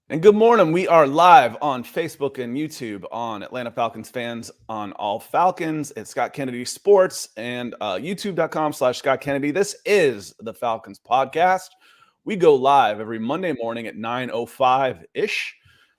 And good morning. We are live on Facebook and YouTube on Atlanta Falcons fans on All Falcons at Scott Kennedy Sports and youtube.com/Scott Kennedy. This is the Falcons Podcast. We go live every Monday morning at 9:05-ish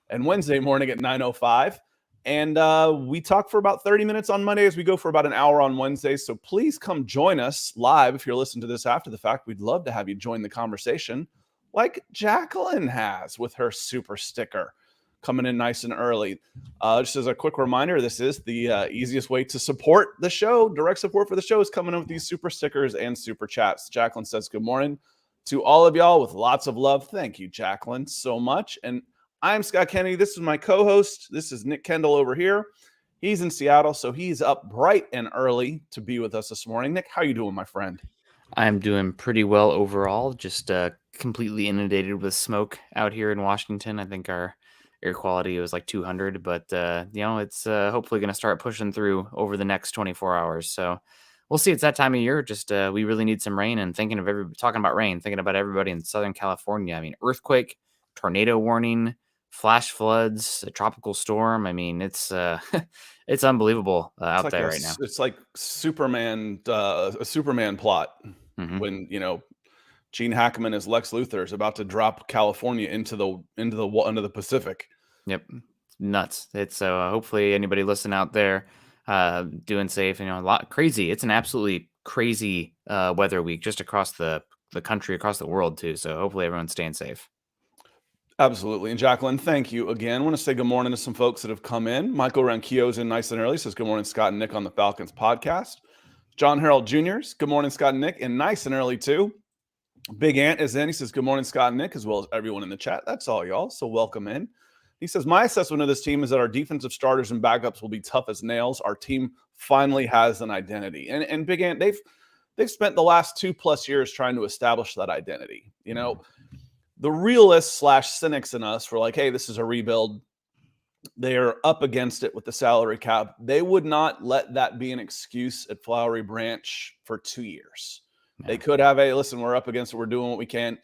and Wednesday morning at 9:05. And we talk for about 30 minutes on Mondays. We go for about an hour on Wednesdays. So please come join us live if you're listening to this after the fact. We'd love to have you join the conversation, like Jacqueline has with her super sticker coming in nice and early. Just as a quick reminder, this is the easiest way to support the show. Direct support for the show is coming in with these super stickers and super chats. Jacqueline says good morning to all of y'all with lots of love. Thank you, Jacqueline, so much. And I'm Scott Kennedy. This is my co-host. This is Nick Kendall over here. He's in Seattle, so he's up bright and early to be with us this morning. Nick, how you doing, my friend? I'm doing pretty well overall, just completely inundated with smoke out here in Washington. I think our air quality was like 200, but it's hopefully going to start pushing through over the next 24 hours. So we'll see. It's that time of year. Just we really need some rain, and thinking about rain, thinking about everybody in Southern California. I mean, earthquake, tornado warning, flash floods, a tropical storm. I mean, it's it's unbelievable out there right now. It's like Superman, a Superman plot. Mm-hmm. When Gene Hackman as Lex Luthor is about to drop California into the Pacific. Yep, nuts. It's hopefully anybody listening out there doing safe. A lot crazy. It's an absolutely crazy weather week just across the country, across the world too. So hopefully everyone's staying safe. Absolutely. And Jacqueline, thank you again. I want to say good morning to some folks that have come in. Michael Ranquillo's in nice and early. Says good morning, Scott and Nick on the Falcons podcast. John Harold Jr.'s good morning, Scott and Nick, and nice and early too. Big Ant is in. He says good morning, Scott and Nick, as well as everyone in the chat. That's all, y'all. So welcome in. He says my assessment of this team is that our defensive starters and backups will be tough as nails. Our team finally has an identity. And Big Ant, they've spent the last 2+ years trying to establish that identity. The realists / cynics in us were like, hey, this is a rebuild. They are up against it with the salary cap. They would not let that be an excuse at Flowery Branch for 2 years. Yeah. They could have listen, we're up against it. We're doing what we can.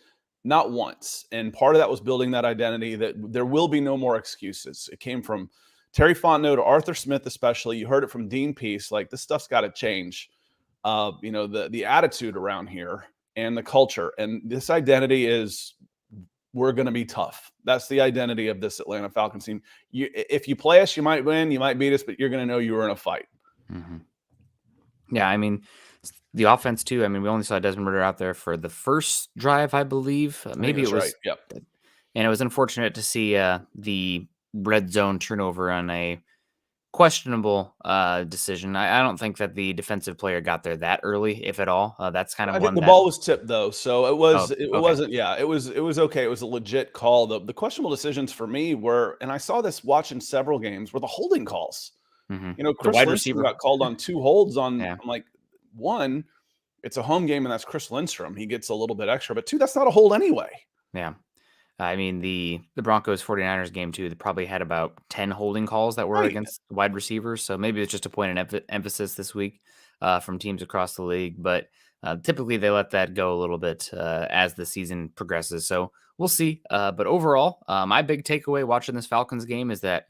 Not once. And part of that was building that identity that there will be no more excuses. It came from Terry Fontenot to Arthur Smith, especially. You heard it from Dean Pease. Like, this stuff's got to change. The attitude around here and the culture. And this identity is, we're going to be tough. That's the identity of this Atlanta Falcons team. If you play us, you might win, you might beat us, but you're going to know you were in a fight. Mm-hmm. Yeah, I mean, the offense too. I mean, we only saw Desmond Ridder out there for the first drive, I believe. Maybe it was. Right. Yep. And it was unfortunate to see the red zone turnover on a questionable decision. I don't think that the defensive player got there that early, if at all. That's kind of the ball was tipped though, so it was. It wasn't. Yeah, it was okay. It was a legit call. The questionable decisions for me were, and I saw this watching several games, were the holding calls. Mm-hmm. Chris Lindstrom got called on 2 holds on. Yeah. I'm like, 1, it's a home game and that's Chris Lindstrom. He gets a little bit extra, but 2, that's not a hold anyway. Yeah. I mean, the Broncos 49ers game too, they probably had about 10 holding calls that were against wide receivers. So maybe it's just a point of emphasis this week from teams across the league. But typically they let that go a little bit as the season progresses. So we'll see. But overall, my big takeaway watching this Falcons game is that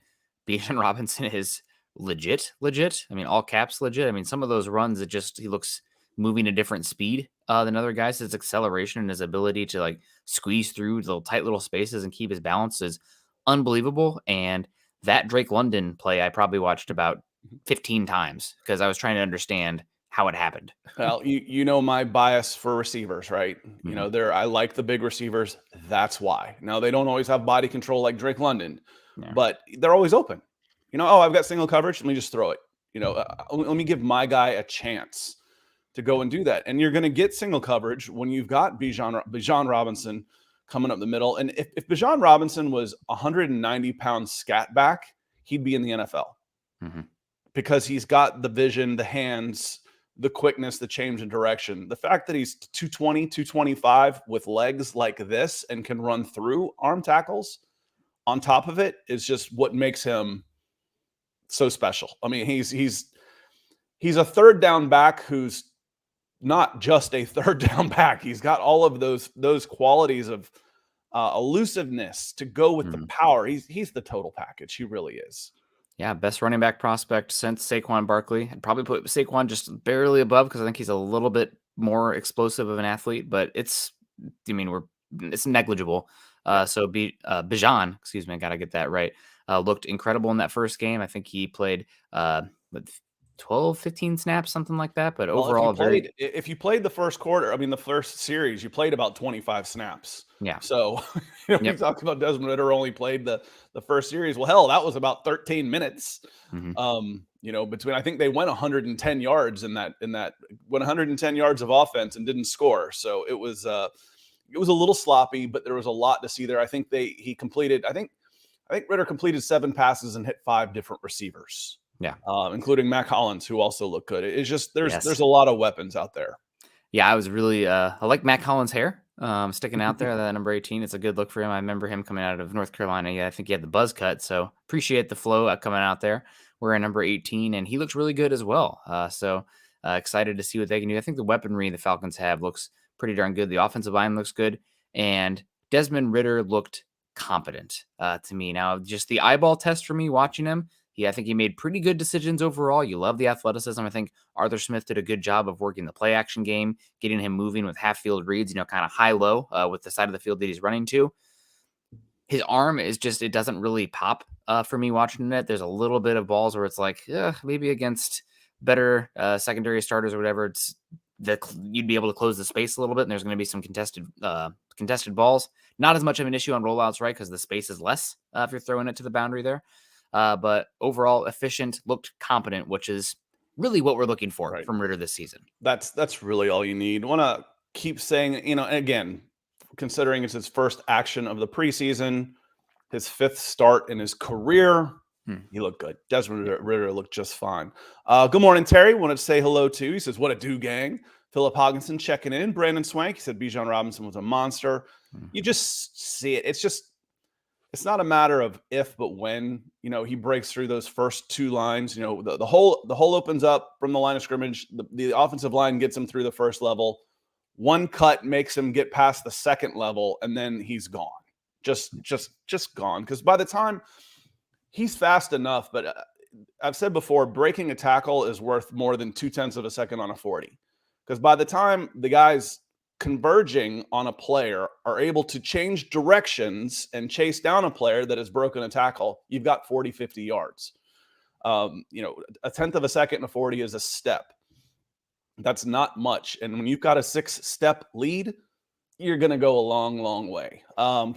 Bijan Robinson is legit. I mean, all caps legit. I mean, some of those runs, he looks moving a different speed than other guys. His acceleration and his ability to like squeeze through the tight little spaces and keep his balance is unbelievable. And that Drake London play, I probably watched about 15 times because I was trying to understand how it happened. Well, my bias for receivers, right? Mm-hmm. I like the big receivers. That's why. Now, they don't always have body control like Drake London, but they're always open. I've got single coverage. Let me just throw it. Let me give my guy a chance to go and do that. And you're going to get single coverage when you've got Bijan Robinson coming up the middle. And if Bijan Robinson was 190 pounds scat back, he'd be in the NFL because he's got the vision, the hands, the quickness, the change in direction. The fact that he's 220, 225 with legs like this and can run through arm tackles on top of it is just what makes him so special. I mean, he's a third down back who's not just a third down back. He's got all of those qualities of elusiveness to go with the power. He's the total package. He really is. Yeah, best running back prospect since Saquon Barkley. I'd probably put Saquon just barely above because I think he's a little bit more explosive of an athlete, but it's negligible. So Bijan, excuse me, I gotta get that right. Looked incredible in that first game. I think he played 12, 15 snaps, something like that. But overall, if you played the first quarter, the first series, you played about 25 snaps. Yeah. So we talked about Desmond Ridder only played the first series. Well, hell, that was about 13 minutes. Between, I think they went 110 yards in that went 110 yards of offense and didn't score. So it was a little sloppy, but there was a lot to see there. I think he completed. I think Ridder completed 7 passes and hit 5 different receivers. Yeah, including Mac Hollins, who also looked good. It's just there's a lot of weapons out there. Yeah, I was really I like Mac Hollins' hair sticking out there. That number 18, it's a good look for him. I remember him coming out of North Carolina. Yeah, I think he had the buzz cut, so appreciate the flow coming out there. Wearing number 18, and he looks really good as well. So excited to see what they can do. I think the weaponry the Falcons have looks pretty darn good. The offensive line looks good, and Desmond Ridder looked competent to me. Now, just the eyeball test for me watching him. I think he made pretty good decisions overall. You love the athleticism. I think Arthur Smith did a good job of working the play action game, getting him moving with half field reads, kind of high-low with the side of the field that he's running to. His arm is just, it doesn't really pop for me watching it. There's a little bit of balls where it's like, maybe against better secondary starters or whatever, you'd be able to close the space a little bit, and there's going to be some contested balls. Not as much of an issue on rollouts, right? Because the space is less if you're throwing it to the boundary there. But overall efficient, looked competent, which is really what we're looking for from Ridder this season. That's really all you need. Want to keep saying, again, considering it's his first action of the preseason, his 5th start in his career, he looked good. Desmond Ridder looked just fine. Good morning, Terry. Wanted to say hello to. He says, "What a do, gang." Philip Hogginson checking in. Brandon Swank, he said Bijan Robinson was a monster. You just see it. It's not a matter of if, but when, he breaks through those first 2 lines, the hole opens up from the line of scrimmage. The offensive line gets him through the first level. One cut makes him get past the second level, and then he's gone. Just gone. Because by the time he's fast enough, but I've said before, breaking a tackle is worth more than 0.2 of a second on a 40. Because by the time the guys converging on a player are able to change directions and chase down a player that has broken a tackle, you've got 40, 50 yards. A 1/10 of a second and a 40 is a step. That's not much. And when you've got a 6-step lead, you're going to go a long, long way.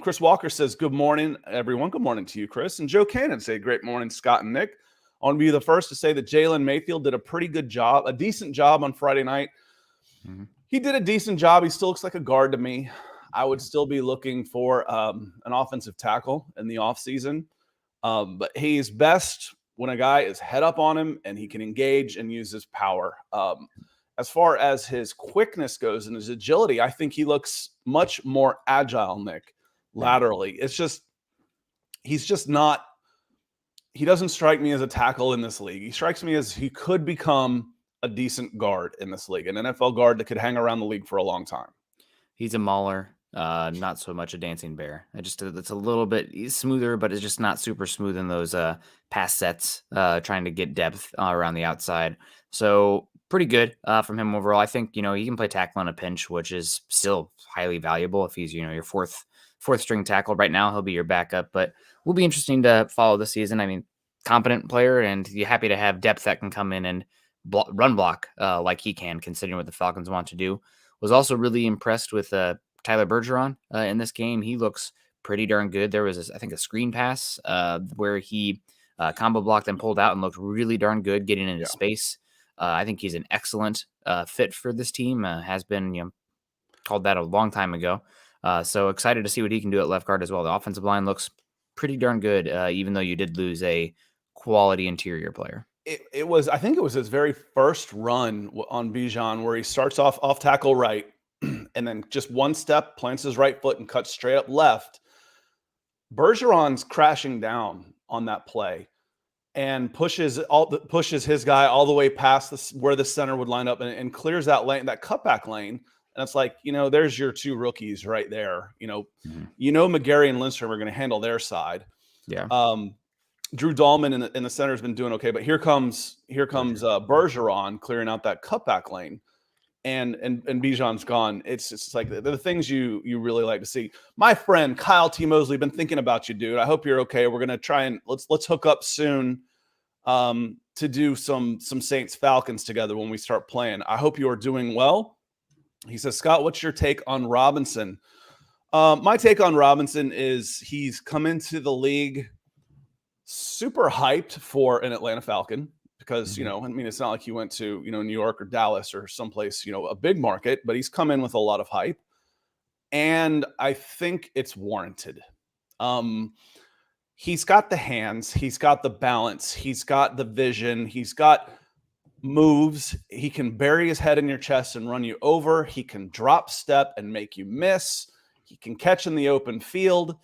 Chris Walker says, "Good morning, everyone." Good morning to you, Chris. And Joe Cannon say, "Great morning, Scott and Nick." I want to be the first to say that Jalen Mayfield did a decent job on Friday night. He did a decent job. He still looks like a guard to me. I would still be looking for an offensive tackle in the offseason. But he's best when a guy is head up on him and he can engage and use his power. As far as his quickness goes and his agility, I think he looks much more agile, Nick, laterally. It's just, he doesn't strike me as a tackle in this league. He strikes me as he could become a decent guard in this league, an NFL guard that could hang around the league for a long time. He's a mauler, not so much a dancing bear. It's a little bit smoother, but it's just not super smooth in those pass sets, trying to get depth around the outside. So pretty good from him overall. I think, he can play tackle on a pinch, which is still highly valuable if he's, your fourth string tackle. Right now, he'll be your backup, but will be interesting to follow this season. Competent player, and you're happy to have depth that can come in and run block like he can, considering what the Falcons want to do. Was also really impressed with Tyler Bergeron in this game. He looks pretty darn good. There was, I think, a screen pass where he combo blocked and pulled out and looked really darn good getting into space. I think he's an excellent fit for this team. Has been called that a long time ago. So excited to see what he can do at left guard as well. The offensive line looks pretty darn good, even though you did lose a quality interior player. I think it was his very first run on Bijan where he starts off tackle right and then just one step, plants his right foot and cuts straight up left. Bergeron's crashing down on that play and pushes his guy all the way past where the center would line up and clears that lane, that cutback lane. And it's like, there's your two rookies right there. Mhm. McGarry and Lindstrom are going to handle their side. Yeah. Drew Dahlman in the center has been doing okay, but here comes Bergeron clearing out that cutback lane, and Bijan's gone. It's just like the things you really like to see. My friend Kyle T. Mosley, been thinking about you, dude. I hope you're okay. We're gonna try and let's hook up soon to do some Saints Falcons together when we start playing. I hope you are doing well. He says, Scott, what's your take on Robinson? My take on Robinson is he's come into the league super hyped for an Atlanta Falcon because, it's not like he went to, New York or Dallas or someplace, a big market, but he's come in with a lot of hype. And I think it's warranted. He's got the hands, he's got the balance, he's got the vision, he's got moves. He can bury his head in your chest and run you over. He can drop step and make you miss. He can catch in the open field.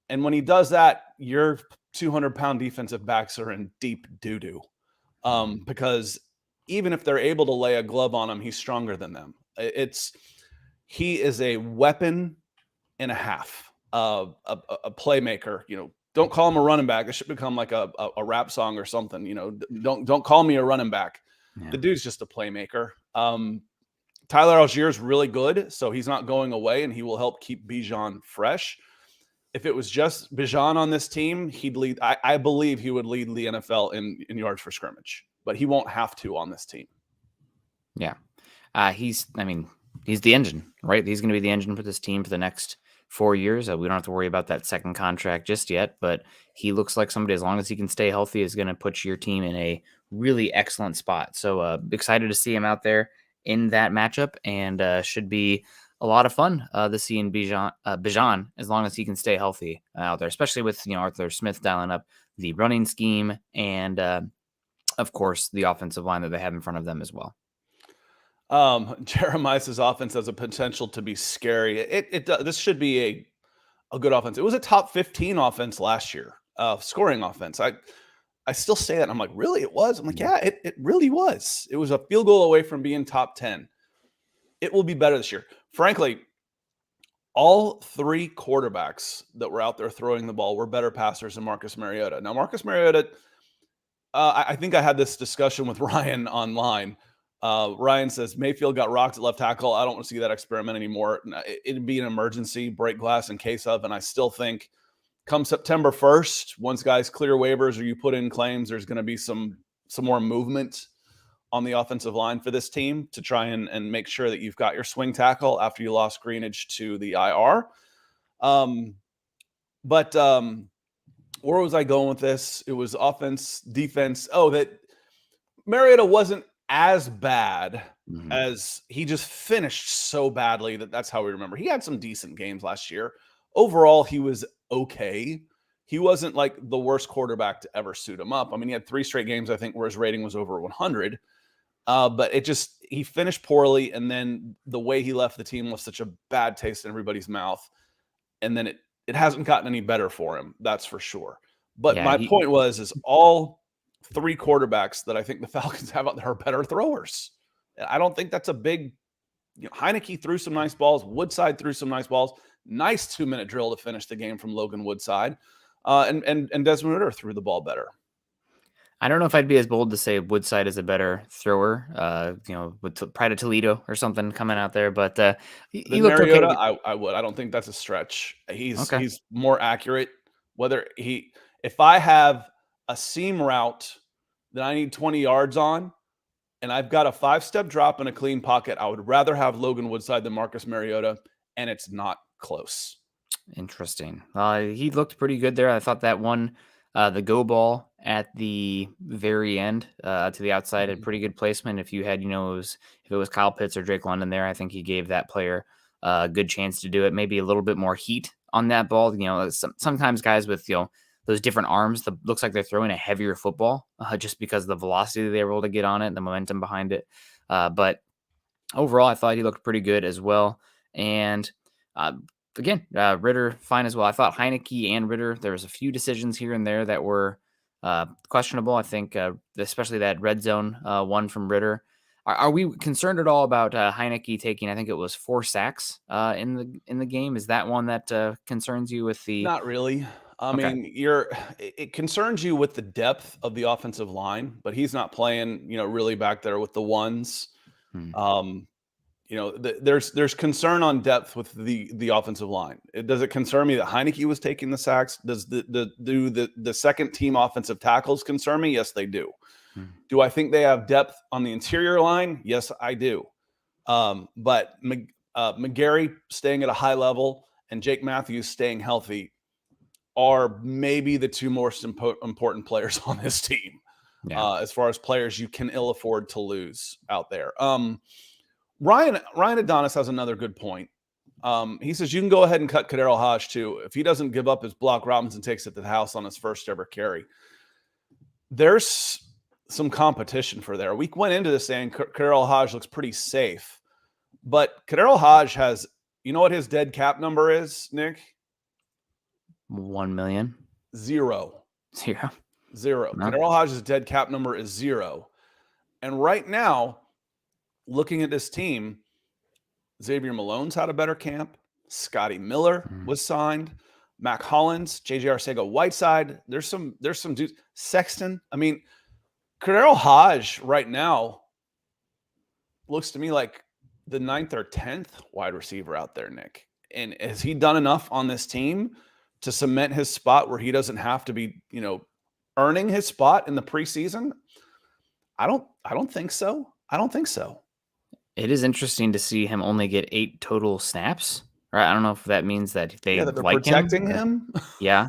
And when he does that, your 200-pound defensive backs are in deep doo-doo. Because even if they're able to lay a glove on him, he's stronger than them. He is a weapon and a half, a playmaker. Don't call him a running back. It should become like a rap song or something. Don't call me a running back. Yeah. The dude's just a playmaker. Tyler Algier is really good, so he's not going away, and he will help keep Bijan fresh. If it was just Bijan on this team, he'd lead. I believe he would lead the NFL in yards per scrimmage, but he won't have to on this team. Yeah, he's the engine, right? He's going to be the engine for this team for the next 4 years. We don't have to worry about that second contract just yet, but he looks like somebody, as long as he can stay healthy, is going to put your team in a really excellent spot. So excited to see him out there in that matchup, and should be a lot of fun to see in Bijan, as long as he can stay healthy out there, especially with Arthur Smith dialing up the running scheme and of course the offensive line that they have in front of them as well. Jeremiah's offense has a potential to be scary. This should be a good offense. It was a top 15 offense last year, scoring offense. I still say that. I'm like, really? It was? I'm like, yeah, it really was. It was a field goal away from being top 10. It will be better this year. Frankly, all three quarterbacks that were out there throwing the ball were better passers than Marcus Mariota. Now, Marcus Mariota, I think I had this discussion with Ryan online. Ryan says, Mayfield got rocked at left tackle. I don't want to see that experiment anymore. It'd be an emergency, break glass in case of, and I still think come September 1st, once guys clear waivers or you put in claims, there's going to be some more movement on the offensive line for this team to try and make sure that you've got your swing tackle after you lost Greenidge to the IR. But where was I going with this? It was offense, defense. Oh, that Mariota wasn't as bad as he just finished so badly that's how we remember. He had some decent games last year. Overall, he was okay. He wasn't like the worst quarterback to ever suit him up. I mean, he had 3 straight games, I think, where his rating was over 100. But he finished poorly. And then the way he left the team was such a bad taste in everybody's mouth. And then it hasn't gotten any better for him. That's for sure. But my point is all 3 quarterbacks that I think the Falcons have out there are better throwers. I don't think that's a big, Heineke threw some nice balls. Woodside threw some nice balls. Nice 2-minute drill to finish the game from Logan Woodside. And Desmond Ridder threw the ball better. I don't know if I'd be as bold to say Woodside is a better thrower, with Pride of Toledo or something coming out there, but he looked Mariota, okay. I would. I don't think that's a stretch. He's more accurate. If I have a seam route that I need 20 yards on, and I've got a 5-step drop in a clean pocket, I would rather have Logan Woodside than Marcus Mariota, and it's not close. Interesting. He looked pretty good there. I thought that one, the go ball at the very end to the outside had pretty good placement. If you had, if it was Kyle Pitts or Drake London there, I think he gave that player a good chance to do it. Maybe a little bit more heat on that ball. Sometimes guys with, those different arms, looks like they're throwing a heavier football just because of the velocity they were able to get on it and the momentum behind it. But overall, I thought he looked pretty good as well. And again, Ridder, fine as well. I thought Heineke and Ridder, there was a few decisions here and there that were questionable. I think especially that red zone one from Ridder. Are we concerned at all about Heineke taking? I think it was 4 sacks in the game. Is that one that concerns you with the? Not really. I Okay. mean, it concerns you with the depth of the offensive line, but he's not playing, really back there with the ones. Hmm. There's concern on depth with the offensive line. Does it concern me that Heineke was taking the sacks? Does the second team offensive tackles concern me? Yes, they do. Hmm. Do I think they have depth on the interior line? Yes, I do. But McGarry staying at a high level and Jake Matthews staying healthy are maybe the two most important players on this team, as far as players you can ill afford to lose out there. Ryan Adonis has another good point. He says you can go ahead and cut Kadero Hodge too. If he doesn't give up his block, Robinson takes it to the house on his first ever carry. There's some competition for there. We went into this saying Kadero Hodge looks pretty safe, but Kadero Hodge has, you know what his dead cap number is, Nick? 1 million. Zero. No. Kadero Hodge's dead cap number is 0. And right now, looking at this team, Xavier Malone's had a better camp. Scotty Miller was signed. Mac Hollins, J.J. Arcega-Whiteside. There's some dudes. Sexton. I mean, Kadero Hodge right now looks to me like the 9th or 10th wide receiver out there, Nick. And has he done enough on this team to cement his spot where he doesn't have to be, earning his spot in the preseason? I don't think so. It is interesting to see him only get 8 total snaps. Right? I don't know if that means that they're like protecting him. Yeah.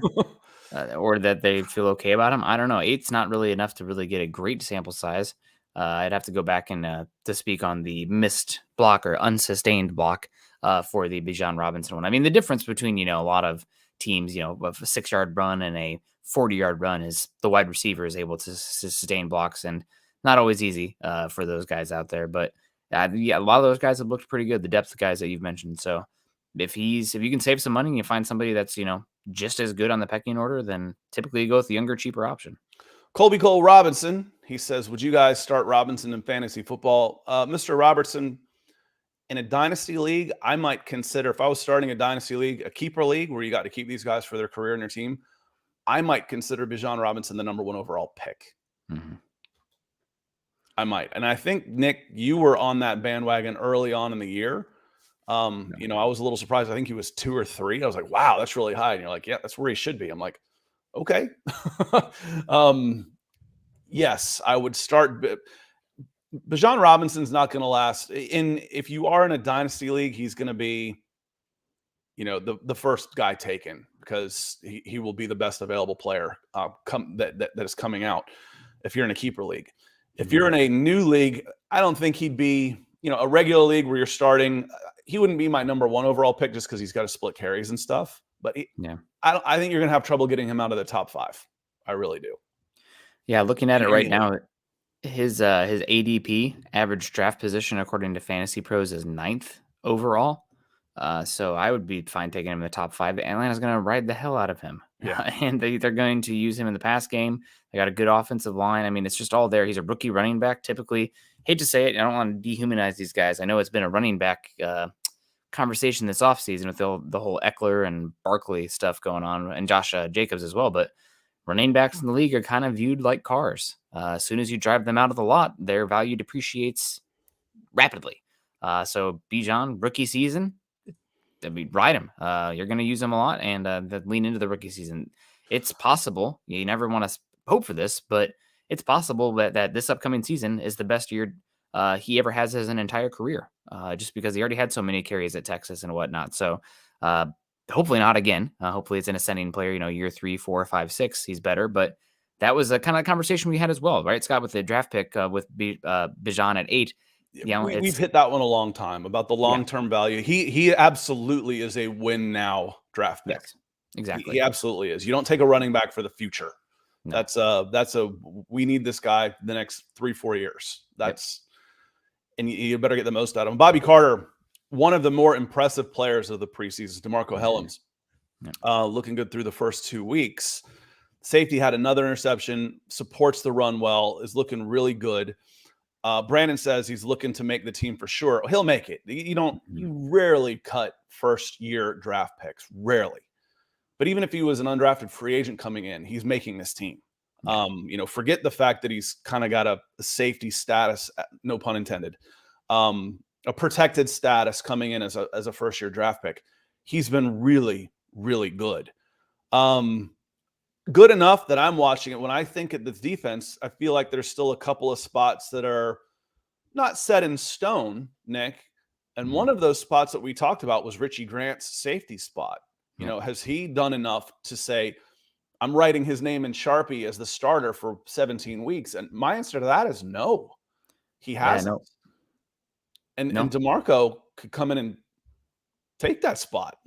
Or that they feel okay about him. I don't know. 8's not really enough to really get a great sample size. I'd have to go back and to speak on the missed block or unsustained block for the Bijan Robinson one. I mean, the difference between, a lot of teams, of a 6-yard run and a 40-yard run is the wide receiver is able to sustain blocks, and not always easy for those guys out there. But a lot of those guys have looked pretty good, the depth of guys that you've mentioned. So if you can save some money and you find somebody that's, just as good on the pecking order, then typically you go with the younger, cheaper option. Colby Cole Robinson, he says, would you guys start Robinson in fantasy football? Mr. Robertson, in a dynasty league, I might consider, if I was starting a dynasty league, a keeper league where you got to keep these guys for their career in your team, I might consider Bijan Robinson the number 1 overall pick. Mm-hmm. I might. And I think, Nick, you were on that bandwagon early on in the year. I was a little surprised. I think he was 2 or 3. I was like, wow, that's really high. And you're like, yeah, that's where he should be. I'm like, okay. Yes, I would start. Bijan Robinson's not going to last. If you are in a dynasty league, he's going to be, the first guy taken because he will be the best available player that is coming out if you're in a keeper league. If you're in a new league, I don't think he'd be, a regular league where you're starting. He wouldn't be my number 1 overall pick just because he's got to split carries and stuff. But I think you're going to have trouble getting him out of the top 5. I really do. Yeah, looking at it right now, his ADP, average draft position, according to Fantasy Pros, is 9th overall. So I would be fine taking him in the top 5. Atlanta's going to ride the hell out of him. Yeah. And they're going to use him in the pass game. They got a good offensive line. I mean, it's just all there. He's a rookie running back. Typically, hate to say it, I don't want to dehumanize these guys. I know it's been a running back conversation this offseason with the whole Eckler and Barkley stuff going on, and Josh Jacobs as well. But running backs in the league are kind of viewed like cars. As soon as you drive them out of the lot, their value depreciates rapidly. So Bijan, rookie season, ride him. You're going to use him a lot, and lean into the rookie season. It's possible. You never want to hope for this, but it's possible that this upcoming season is the best year he ever has as an entire career, just because he already had so many carries at Texas and whatnot. So hopefully not again. Hopefully it's an ascending player, year 3, 4, 5, 6, he's better. But that was a kind of conversation we had as well, right, Scott, with the draft pick with Bijan at 8. We've hit that one a long time about the long-term value. He absolutely is a win now draft pick. Yes, exactly. He absolutely is. You don't take a running back for the future. No. That's we need this guy the next 3-4 years. And you better get the most out of him. Bobby Carter, one of the more impressive players of the preseason, DeMarco Hellams, looking good through the first 2 weeks. Safety had another interception, supports the run well, is looking really good. Brandon says he's looking to make the team for sure. He'll make it. You rarely cut first-year draft picks, rarely. But even if he was an undrafted free agent coming in, he's making this team. Forget the fact that he's kind of got a safety status, no pun intended, a protected status coming in as a first-year draft pick. He's been really, really good. Good enough that I'm watching it. When I think of the defense, I feel like there's still a couple of spots that are not set in stone, Nick. And one of those spots that we talked about was Richie Grant's safety spot. Has he done enough to say, I'm writing his name in Sharpie as the starter for 17 weeks? And my answer to that is no, he hasn't. And DeMarco could come in and take that spot.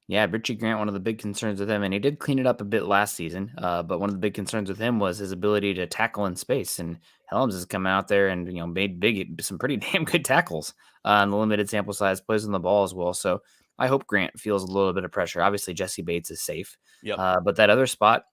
Yeah, Richie Grant, one of the big concerns with him, and he did clean it up a bit last season, but one of the big concerns with him was his ability to tackle in space, and Helms has come out there and made some pretty damn good tackles on the limited sample size, plays on the ball as well, so I hope Grant feels a little bit of pressure. Obviously, Jesse Bates is safe, but that other spot,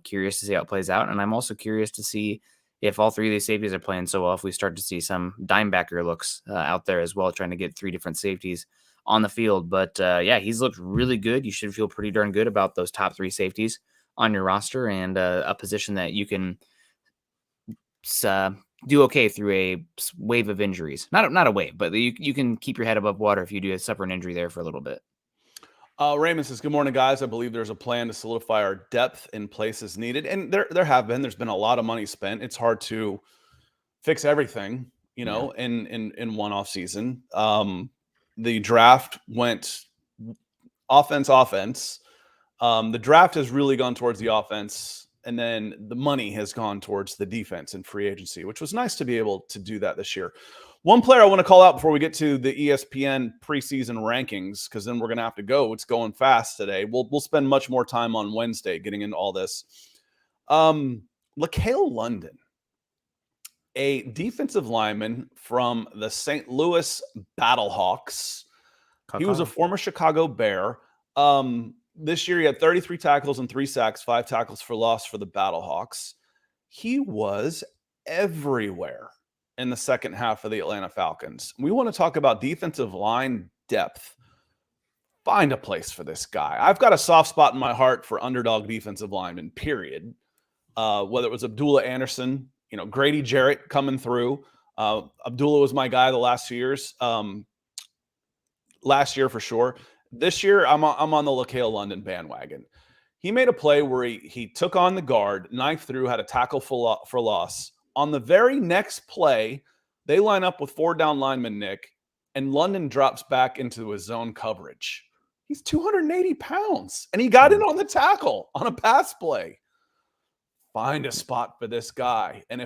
curious to see how it plays out, and I'm also curious to see if all three of these safeties are playing so well, if we start to see some dimebacker looks out there as well, trying to get three different safeties on the field. But he's looked really good. You should feel pretty darn good about those top three safeties on your roster, and a position that you can do okay through a wave of injuries. Not a wave, but you can keep your head above water if you do suffer an injury there for a little bit. Raymond says, good morning, guys. I believe there's a plan to solidify our depth in places needed. And there's been a lot of money spent. It's hard to fix everything, in one off season. The draft went offense. The draft has really gone towards the offense, and then the money has gone towards the defense and free agency, which was nice to be able to do that this year. One player I want to call out before we get to the ESPN preseason rankings, because then we're going to have to go. It's going fast today. We'll spend much more time on Wednesday getting into all this. LaCale London, a defensive lineman from the St. Louis Battlehawks. He was a former Chicago Bear. This year he had 33 tackles and 3 sacks, 5 tackles for loss for the Battlehawks. He was everywhere in the second half of the Atlanta Falcons. We want to talk about defensive line depth. Find a place for this guy. I've got a soft spot in my heart for underdog defensive linemen, period. Whether it was Abdullah Anderson, Grady Jarrett coming through. Abdullah was my guy the last 2 years. Last year for sure. This year, I'm on the LaCale London bandwagon. He made a play where he took on the guard, knifed through, had a tackle for loss. On the very next play, they line up with 4 down linemen, Nick, and London drops back into his zone coverage. He's 280 pounds, and he got in on the tackle on a pass play. Find a spot for this guy. And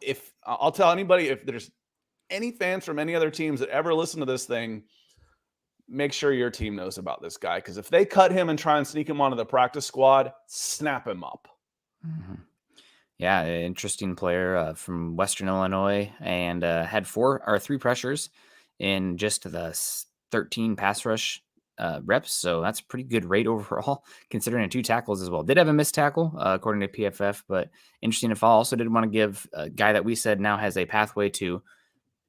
if I'll tell anybody, if there's any fans from any other teams that ever listen to this thing, make sure your team knows about this guy, because if they cut him and try and sneak him onto the practice squad, snap him up. Mm-hmm. Yeah, interesting player from Western Illinois, and had 3 pressures in just the 13 pass rush reps. So that's a pretty good rate overall, considering 2 tackles as well. Did have a missed tackle, according to PFF, but interesting to follow. Also did want to give a guy that we said now has a pathway to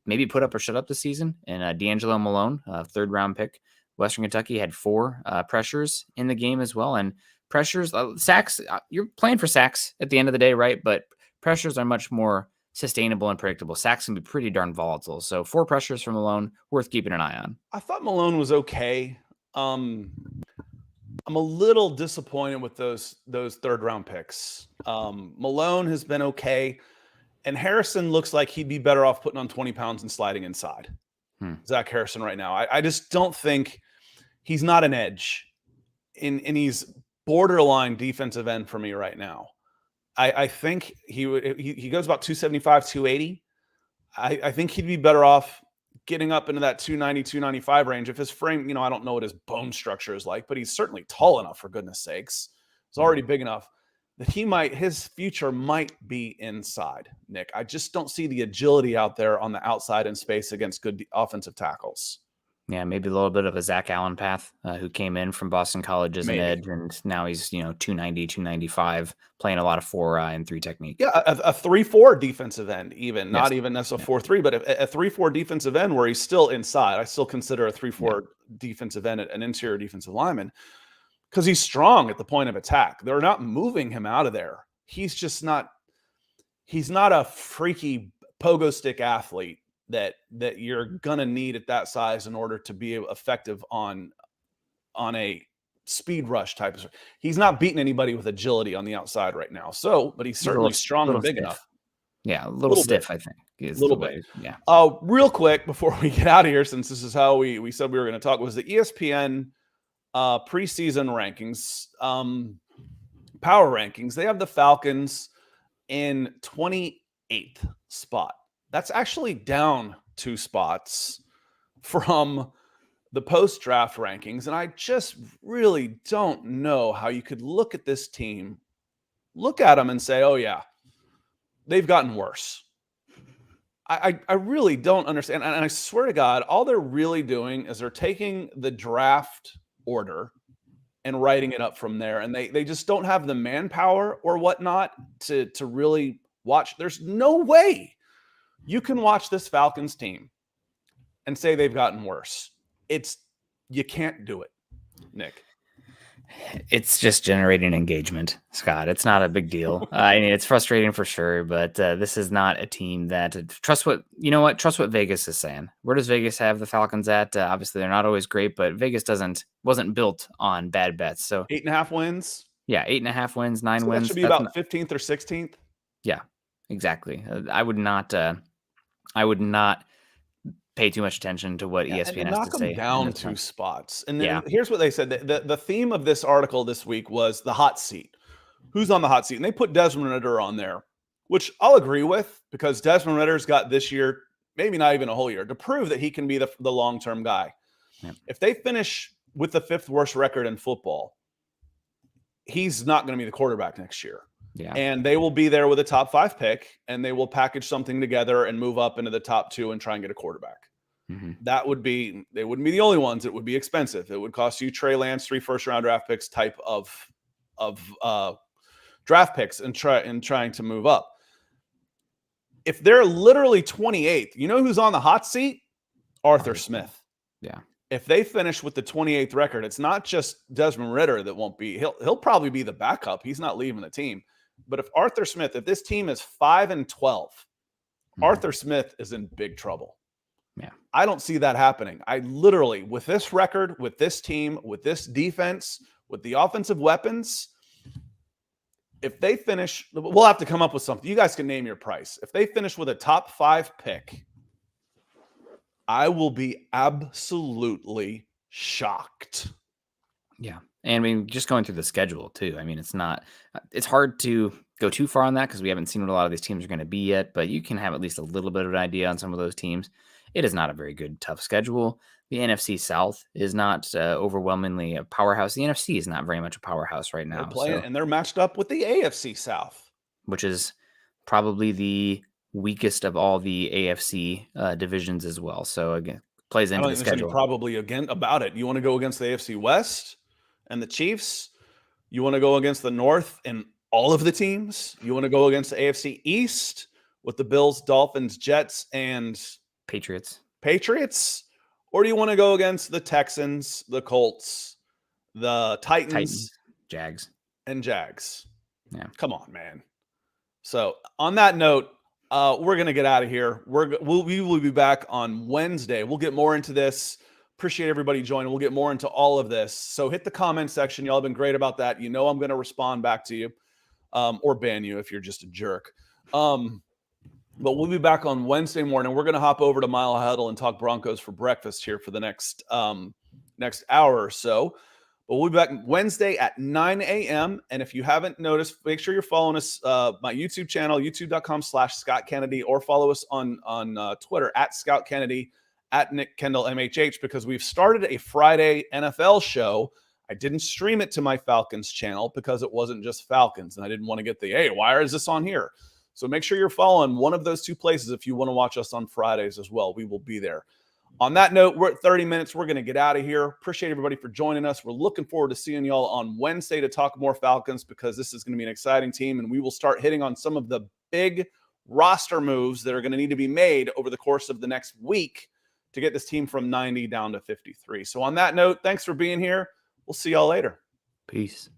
maybe put up or shut up this season, and D'Angelo Malone, 3rd round pick. Western Kentucky had 4 pressures in the game as well. And pressures, sacks, you're playing for sacks at the end of the day, right? But pressures are much more sustainable and predictable. Sacks can be pretty darn volatile. So 4 pressures from Malone, worth keeping an eye on. I thought Malone was okay. I'm a little disappointed with those 3rd round picks. Malone has been okay, and Harrison looks like he'd be better off putting on 20 pounds and sliding inside. Zach Harrison right now. I just don't think he's not an edge, and he's borderline defensive end for me right now. I think he goes about 275, 280. I think he'd be better off getting up into that 290, 295 range. If his frame, I don't know what his bone structure is like, but he's certainly tall enough, for goodness sakes. He's already big enough that his future might be inside, Nick. I just don't see the agility out there on the outside in space against good offensive tackles. Yeah, maybe a little bit of a Zach Allen path, who came in from Boston College as an edge, and now he's 290, 295, playing a lot of 4 and 3 technique. Yeah, a 3-4 defensive end, even Yes. not even as a 4-3, but a 3-4 defensive end where he's still inside. I still consider a 3-4 defensive end an interior defensive lineman because he's strong at the point of attack. They're not moving him out of there. He's just not. He's not a freaky pogo stick athlete that you're gonna need at that size in order to be effective on a speed rush type of. He's not beating anybody with agility on the outside right now. So, but he's certainly strong and big enough. Yeah, a little stiff, I think. A little bit. Yeah. Real quick before we get out of here, since this is how we said we were going to talk, was the ESPN preseason rankings, power rankings. They have the Falcons in 28th spot. That's actually down 2 spots from the post-draft rankings. And I just really don't know how you could look at this team, look at them and say, oh yeah, they've gotten worse. I really don't understand. And I swear to God, all they're really doing is they're taking the draft order and writing it up from there. And they just don't have the manpower or whatnot to really watch. There's no way you can watch this Falcons team and say they've gotten worse. You can't do it, Nick. It's just generating engagement, Scott. It's not a big deal. I mean, it's frustrating for sure, but this is not a team that trust what Vegas is saying. Where does Vegas have the Falcons at? Obviously, they're not always great, but Vegas wasn't built on bad bets. So 8.5 wins. Yeah, 8.5 wins, 9 wins. That should be about 15th or 16th. Yeah, exactly. I would not pay too much attention to what ESPN has to say. Knock them down 2 spots. And then here's what they said. The theme of this article this week was the hot seat. Who's on the hot seat? And they put Desmond Ridder on there, which I'll agree with because Desmond Ridder's got this year, maybe not even a whole year, to prove that he can be the long-term guy. Yeah. If they finish with the 5th worst record in football, he's not going to be the quarterback next year. Yeah. And they will be there with a top 5 pick, and they will package something together and move up into the top 2 and try and get a quarterback. Mm-hmm. They wouldn't be the only ones. It would be expensive. It would cost you Trey Lance, 3 first-round draft picks type of draft picks and trying to move up. If they're literally 28th, you know who's on the hot seat? Arthur Smith. Yeah. If they finish with the 28th record, it's not just Desmond Ridder that won't be. He'll probably be the backup. He's not leaving the team. But if this team is 5-12, mm-hmm. Arthur Smith is in big trouble. Yeah. I don't see that happening. I literally, with this record, with this team, with this defense, with the offensive weapons, if they finish, we'll have to come up with something. You guys can name your price. If they finish with a top 5 pick, I will be absolutely shocked. Yeah. And I mean, just going through the schedule too. I mean, it's hard to go too far on that because we haven't seen what a lot of these teams are going to be yet, but you can have at least a little bit of an idea on some of those teams. It is not a very good, tough schedule. The NFC South is not overwhelmingly a powerhouse. The NFC is not very much a powerhouse right now. And they're matched up with the AFC South, which is probably the weakest of all the AFC divisions as well. So again, plays into the schedule. Probably again about it. You want to go against the AFC West and the Chiefs? You want to go against the North and all of the teams? You want to go against the AFC East with the Bills, Dolphins, Jets, and Patriots? Or do you want to go against the Texans, the Colts, the Titans, Jags? Yeah. Come on, man. So on that note, we're going to get out of here. We will be back on Wednesday. We'll get more into this. Appreciate everybody joining. We'll get more into all of this. So hit the comment section. Y'all have been great about that. You know I'm going to respond back to you or ban you if you're just a jerk. But we'll be back on Wednesday morning. We're going to hop over to Mile Huddle and talk Broncos for breakfast here for the next hour or so. But we'll be back Wednesday at 9 a.m. And if you haven't noticed, make sure you're following us, my YouTube channel, youtube.com/Scott Kennedy, or follow us on Twitter at Scout Kennedy, at Nick Kendall MHH, because we've started a Friday NFL show. I didn't stream it to my Falcons channel because it wasn't just Falcons. And I didn't want to get hey, why is this on here? So make sure you're following one of those 2 places if you want to watch us on Fridays as well. We will be there. On that note, we're at 30 minutes. We're going to get out of here. Appreciate everybody for joining us. We're looking forward to seeing y'all on Wednesday to talk more Falcons, because this is going to be an exciting team, and we will start hitting on some of the big roster moves that are going to need to be made over the course of the next week to get this team from 90 down to 53. So on that note, thanks for being here. We'll see y'all later. Peace.